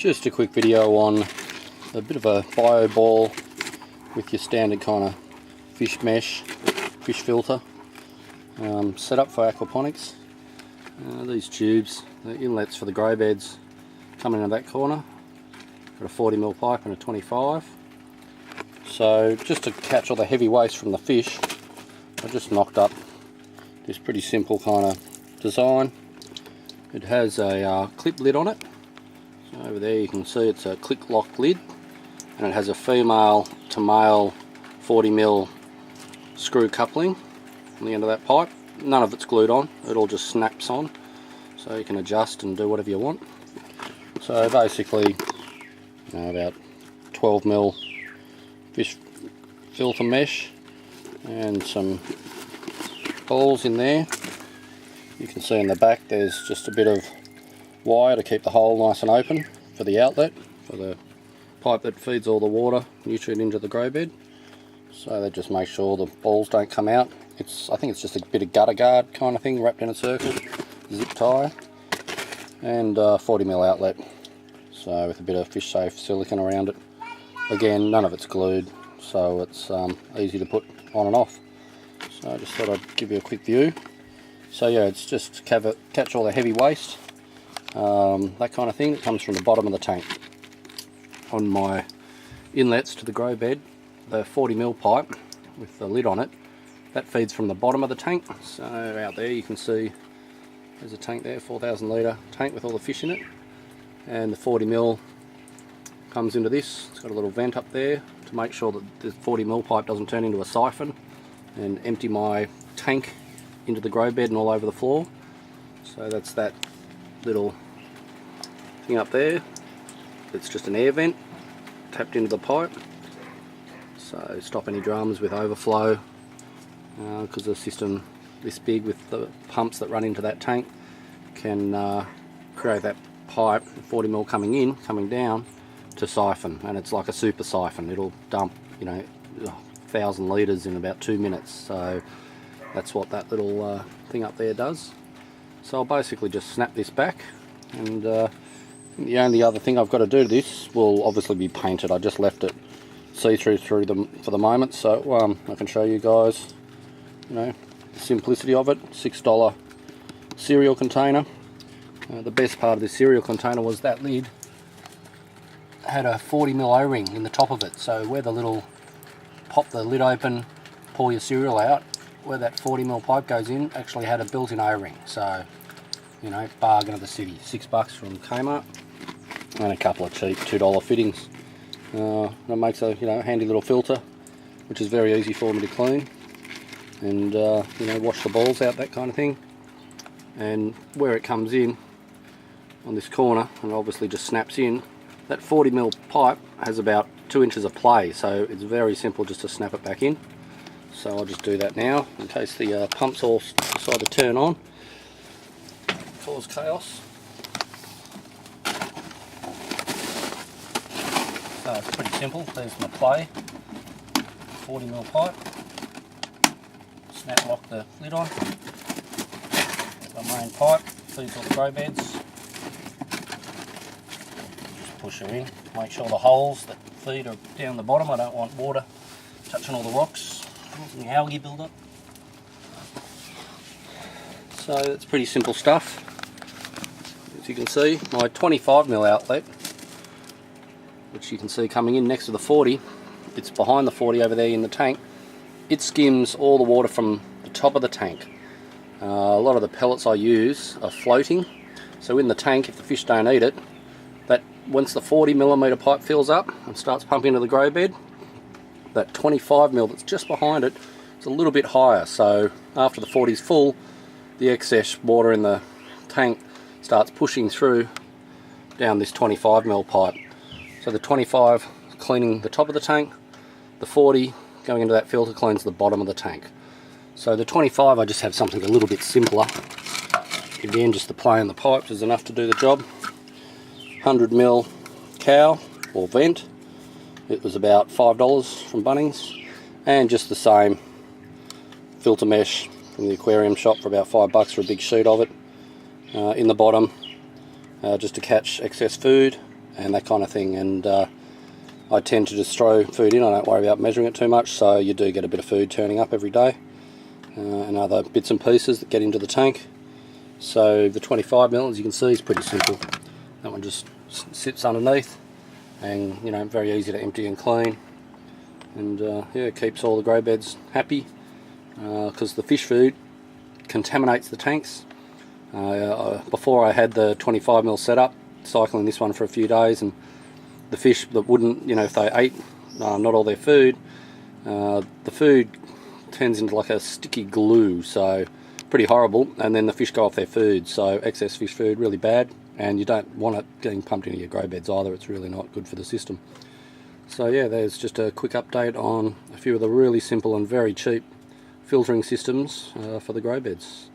Just a quick video on a bit of a bio ball with your standard kind of fish mesh, fish filter, set up for aquaponics. These tubes, the inlets for the grow beds, come into that corner. Got a 40mm pipe and a 25. So just to catch all the heavy waste from the fish, I just knocked up this pretty simple kind of design. It has a clip lid on it. So over there you can see it's a click lock lid, and it has a female to male 40mm screw coupling on the end of that pipe. None of it's glued on, it all just snaps on, so you can adjust and do whatever you want. So basically, about 12mm fish filter mesh and some balls in there. You can see in the back there's just a bit of wire to keep the hole nice and open for the outlet, for the pipe that feeds all the water, nutrient into the grow bed. So that just makes sure the balls don't come out. I think it's just a bit of gutter guard kind of thing wrapped in a circle, zip tie, and 40mm outlet. So with a bit of fish safe silicone around it. Again, none of it's glued, so it's easy to put on and off. So I just thought I'd give you a quick view. So yeah, it's just to catch all the heavy waste, that kind of thing. It comes from the bottom of the tank. On my inlets to the grow bed, the 40mm pipe with the lid on it, that feeds from the bottom of the tank. So out there you can see there's a tank there, 4,000 litre tank with all the fish in it, and the 40mm comes into this. It's got a little vent up there to make sure that the 40mm pipe doesn't turn into a siphon and empty my tank into the grow bed and all over the floor. So that's that little thing up there. It's just an air vent tapped into the pipe, so stop any drums with overflow, because the system this big with the pumps that run into that tank can create that pipe, 40mm coming down to siphon, and it's like a super siphon. It'll dump 1,000 litres in about 2 minutes. So that's what that little thing up there does. So I'll basically just snap this back, and the only other thing I've got to do to this will obviously be painted. I just left it see-through for the moment, so I can show you guys the simplicity of it. $6 cereal container. The best part of this cereal container was that lid had a 40mm O-ring in the top of it, so where the little pop the lid open, pour your cereal out, where that 40mm pipe goes in actually had a built-in O-ring. So bargain of the city. $6 from Kmart, and a couple of cheap $2 fittings. That makes a handy little filter, which is very easy for me to clean and wash the balls out, that kind of thing. And where it comes in on this corner, and obviously just snaps in, that 40mm pipe has about 2 inches of play, so it's very simple just to snap it back in. So I'll just do that now in case the pumps all decide to turn on, cause chaos. So it's pretty simple. There's my play, 40mm pipe. Snap lock the lid on. My main pipe feeds all the grow beds. Just push her in. Make sure the holes that feed are down the bottom. I don't want water touching all the rocks. Any algae build-up. So that's pretty simple stuff. As you can see, my 25mm outlet, which you can see coming in next to the 40, it's behind the 40 over there in the tank. It skims all the water from the top of the tank. A lot of the pellets I use are floating, so in the tank, if the fish don't eat it, that once the 40mm pipe fills up and starts pumping into the grow bed, that 25mm that's just behind it is a little bit higher. So after the 40 is full, the excess water in the tank starts pushing through down this 25mm pipe. So the 25 cleaning the top of the tank, the 40 going into that filter cleans the bottom of the tank. So the 25 I just have something a little bit simpler. Again, just the play in the pipes is enough to do the job. 100mm cowl or vent. It was about $5 from Bunnings, and just the same filter mesh from the aquarium shop for about $5 for a big sheet of it in the bottom, just to catch excess food and that kind of thing, and I tend to just throw food in. I don't worry about measuring it too much, so you do get a bit of food turning up every day, and other bits and pieces that get into the tank. So the 25mm, as you can see, is pretty simple. That one just sits underneath, and you know, very easy to empty and clean, and yeah, it keeps all the grow beds happy, because the fish food contaminates the tanks. Before I had the 25mm set up, cycling this one for a few days, and the fish that wouldn't, you know, if they ate not all their food, the food turns into like a sticky glue, so pretty horrible, and then the fish go off their food. So excess fish food, really bad, and you don't want it getting pumped into your grow beds either. It's really not good for the system. So yeah, there's just a quick update on a few of the really simple and very cheap filtering systems for the grow beds.